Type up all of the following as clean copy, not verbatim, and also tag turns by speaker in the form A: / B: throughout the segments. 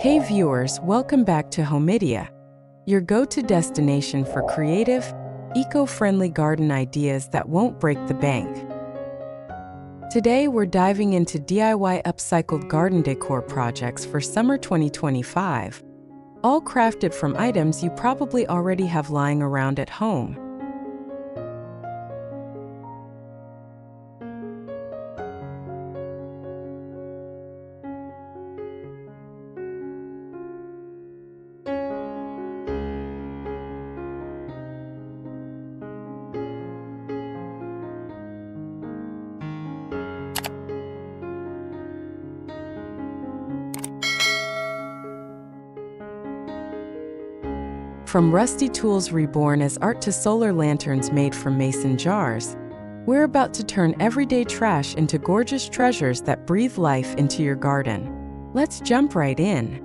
A: Hey viewers, welcome back to Homydea, your go-to destination for creative, eco-friendly garden ideas that won't break the bank. Today we're diving into DIY upcycled garden decor projects for summer 2025, all crafted from items you probably already have lying around at home. From rusty tools reborn as art to solar lanterns made from mason jars, we're about to turn everyday trash into gorgeous treasures that breathe life into your garden. Let's jump right in.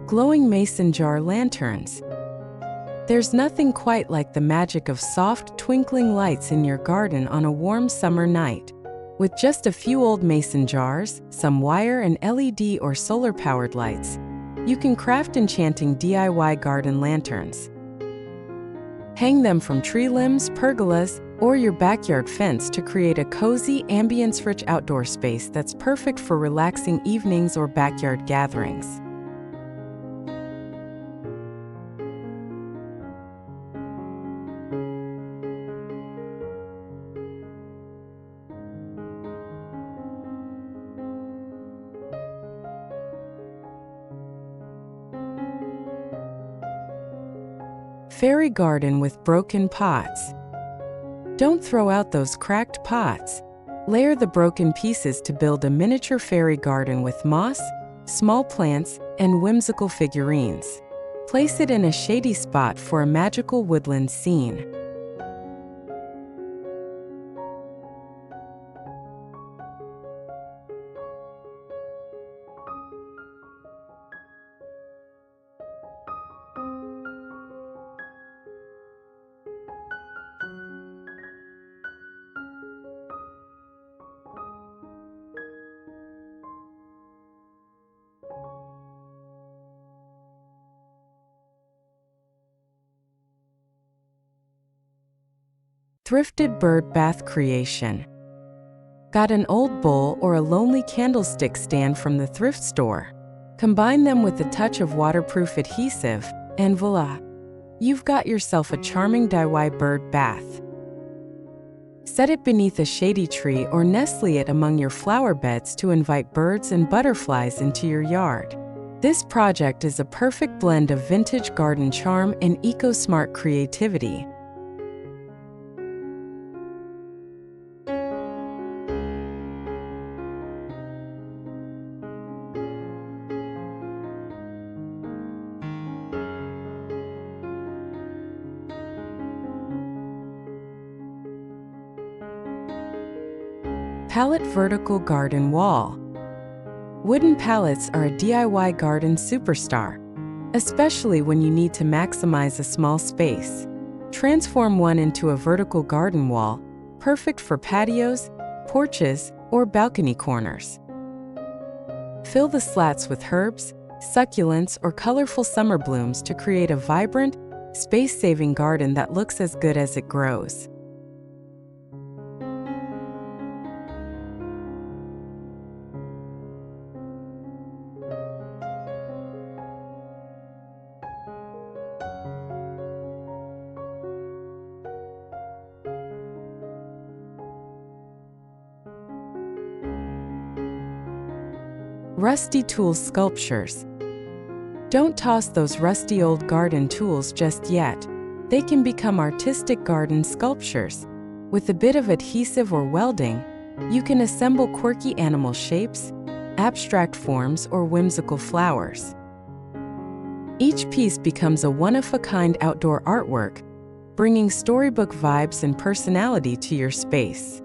A: Glowing mason jar lanterns. There's nothing quite like the magic of soft, twinkling lights in your garden on a warm summer night. With just a few old mason jars, some wire and LED or solar-powered lights, you can craft enchanting DIY garden lanterns. Hang them from tree limbs, pergolas, or your backyard fence to create a cozy, ambience-rich outdoor space that's perfect for relaxing evenings or backyard gatherings. Fairy garden with broken pots. Don't throw out those cracked pots. Layer the broken pieces to build a miniature fairy garden with moss, small plants, and whimsical figurines. Place it in a shady spot for a magical woodland scene. Thrifted bird bath creation. Got an old bowl or a lonely candlestick stand from the thrift store? Combine them with a touch of waterproof adhesive, and voila! You've got yourself a charming DIY bird bath. Set it beneath a shady tree or nestle it among your flower beds to invite birds and butterflies into your yard. This project is a perfect blend of vintage garden charm and eco-smart creativity. Pallet vertical garden wall. Wooden pallets are a DIY garden superstar, especially when you need to maximize a small space. Transform one into a vertical garden wall, perfect for patios, porches, or balcony corners. Fill the slats with herbs, succulents, or colorful summer blooms to create a vibrant, space-saving garden that looks as good as it grows. Rusty tool sculptures. Don't toss those rusty old garden tools just yet. They can become artistic garden sculptures. With a bit of adhesive or welding, you can assemble quirky animal shapes, abstract forms, or whimsical flowers. Each piece becomes a one-of-a-kind outdoor artwork, bringing storybook vibes and personality to your space.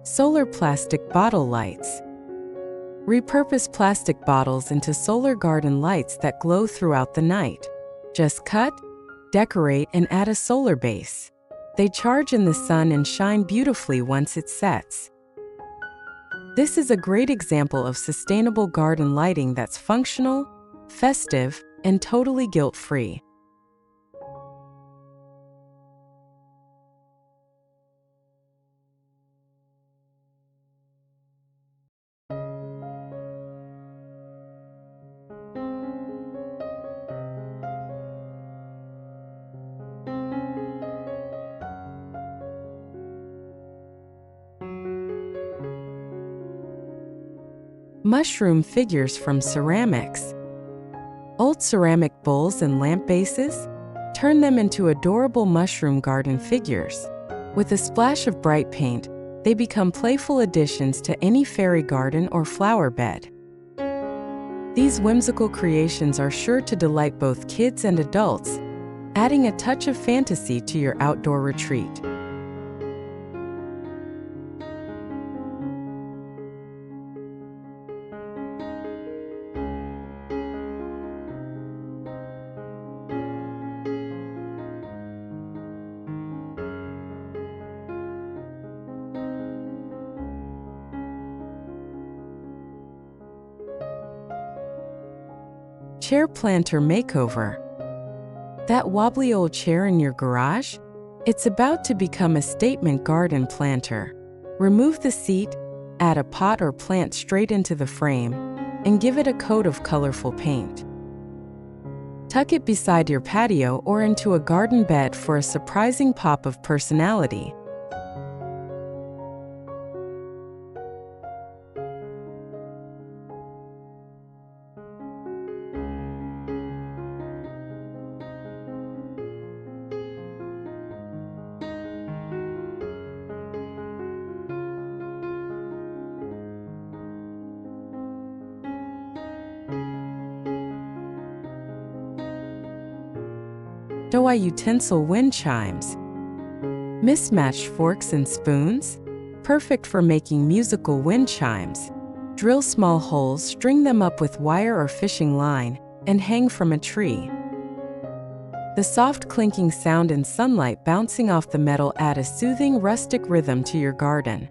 A: Solar plastic bottle lights. Repurpose plastic bottles into solar garden lights that glow throughout the night. Just cut, decorate, and add a solar base. They charge in the sun and shine beautifully once it sets. This is a great example of sustainable garden lighting that's functional, festive, and totally guilt-free. Mushroom figures from ceramics. Old ceramic bowls and lamp bases? Turn them into adorable mushroom garden figures. With a splash of bright paint, they become playful additions to any fairy garden or flower bed. These whimsical creations are sure to delight both kids and adults, adding a touch of fantasy to your outdoor retreat. Chair planter makeover. That wobbly old chair in your garage? It's about to become a statement garden planter. Remove the seat, add a pot or plant straight into the frame, and give it a coat of colorful paint. Tuck it beside your patio or into a garden bed for a surprising pop of personality. DIY utensil wind chimes. Mismatched forks and spoons? Perfect for making musical wind chimes. Drill small holes, string them up with wire or fishing line, and hang from a tree. The soft clinking sound and sunlight bouncing off the metal add a soothing, rustic rhythm to your garden.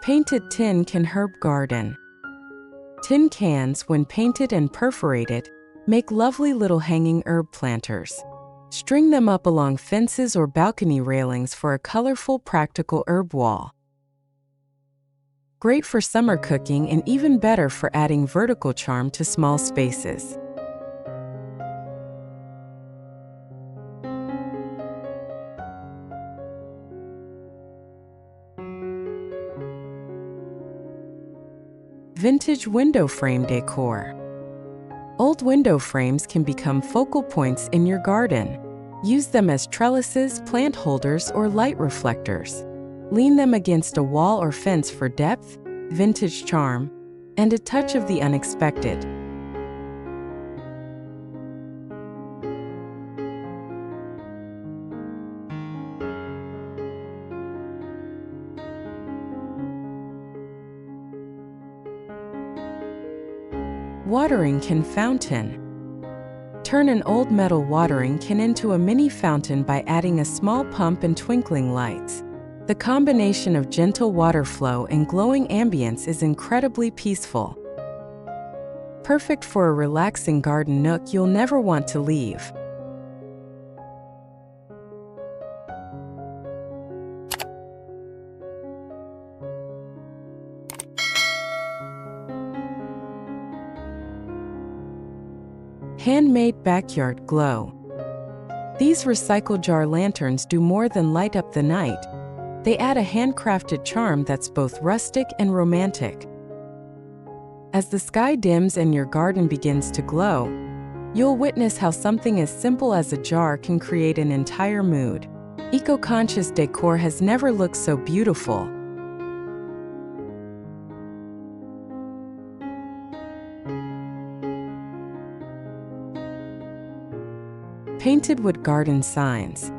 A: Painted tin can herb garden. Tin cans, when painted and perforated, make lovely little hanging herb planters. String them up along fences or balcony railings for a colorful, practical herb wall. Great for summer cooking and even better for adding vertical charm to small spaces. Vintage window frame decor. Old window frames can become focal points in your garden. Use them as trellises, plant holders, or light reflectors. Lean them against a wall or fence for depth, vintage charm, and a touch of the unexpected. Watering can fountain. Turn an old metal watering can into a mini fountain by adding a small pump and twinkling lights. The combination of gentle water flow and glowing ambience is incredibly peaceful. Perfect for a relaxing garden nook you'll never want to leave. Handmade backyard glow. These recycled jar lanterns do more than light up the night. They add a handcrafted charm that's both rustic and romantic. As the sky dims and your garden begins to glow, you'll witness how something as simple as a jar can create an entire mood. Eco-conscious decor has never looked so beautiful. Painted wood garden signs.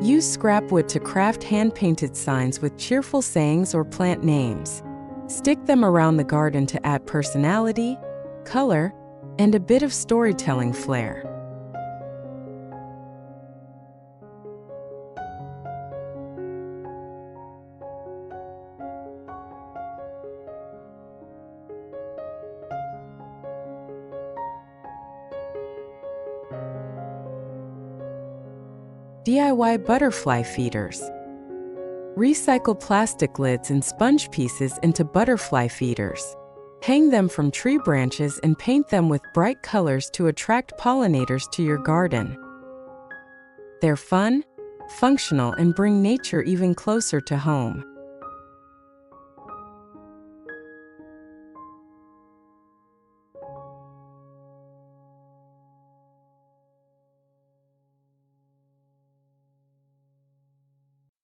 A: Use scrap wood to craft hand-painted signs with cheerful sayings or plant names. Stick them around the garden to add personality, color, and a bit of storytelling flair. DIY butterfly feeders. Recycle plastic lids and sponge pieces into butterfly feeders. Hang them from tree branches and paint them with bright colors to attract pollinators to your garden. They're fun, functional, and bring nature even closer to home.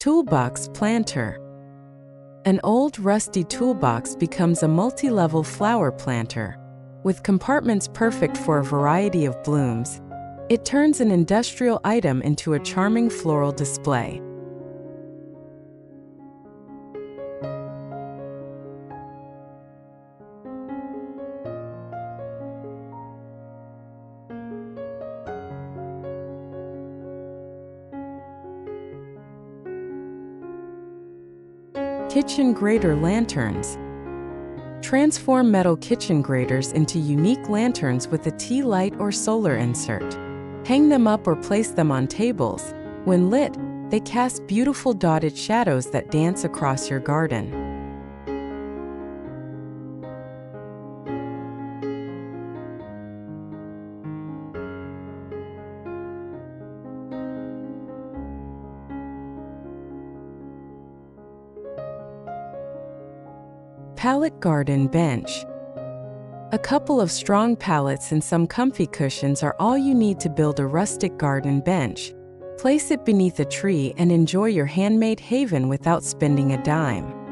A: Toolbox planter. An old, rusty toolbox becomes a multi-level flower planter. With compartments perfect for a variety of blooms, it turns an industrial item into a charming floral display. Kitchen grater lanterns. Transform metal kitchen graters into unique lanterns with a tea light or solar insert. Hang them up or place them on tables. When lit, they cast beautiful dotted shadows that dance across your garden. Pallet garden bench. A couple of strong pallets and some comfy cushions are all you need to build a rustic garden bench. Place it beneath a tree and enjoy your handmade haven without spending a dime.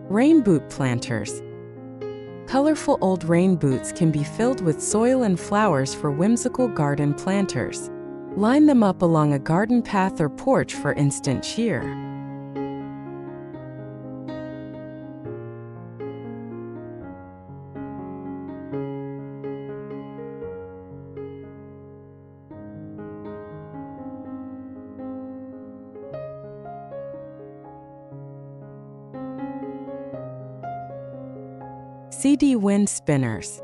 A: Rain boot planters. Colorful old rain boots can be filled with soil and flowers for whimsical garden planters. Line them up along a garden path or porch for instant cheer. CD wind spinners.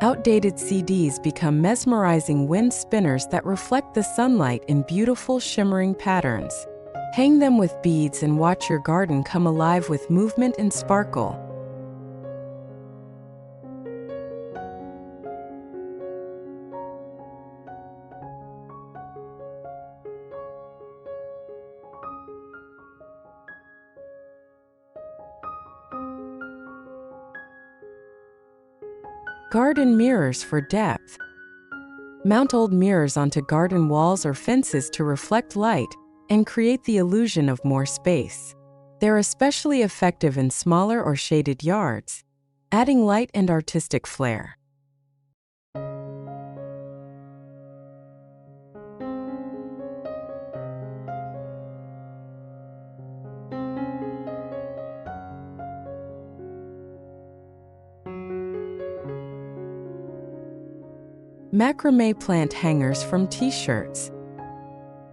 A: Outdated CDs become mesmerizing wind spinners that reflect the sunlight in beautiful shimmering patterns. Hang them with beads and watch your garden come alive with movement and sparkle. Garden mirrors for depth. Mount old mirrors onto garden walls or fences to reflect light and create the illusion of more space. They're especially effective in smaller or shaded yards, adding light and artistic flair. Macrame plant hangers from t-shirts.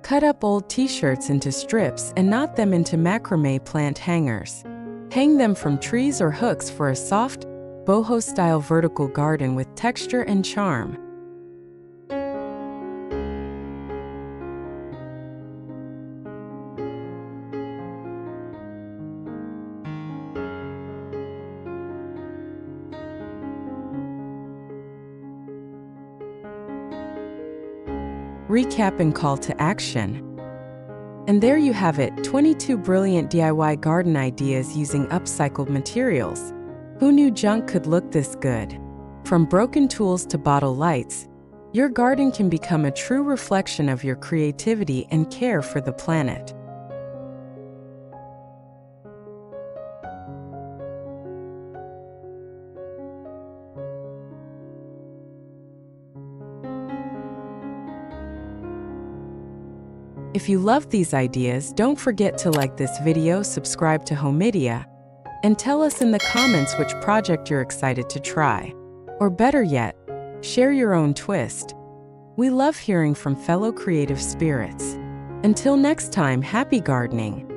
A: Cut up old t-shirts into strips and knot them into macrame plant hangers. Hang them from trees or hooks for a soft, boho-style vertical garden with texture and charm. recap, and call to action. And there you have it, 22 brilliant DIY garden ideas using upcycled materials. Who knew junk could look this good? From broken tools to bottle lights, your garden can become a true reflection of your creativity and care for the planet. If you love these ideas, don't forget to like this video, subscribe to Homydea, and tell us in the comments which project you're excited to try. Or better yet, share your own twist. We love hearing from fellow creative spirits. Until next time, happy gardening!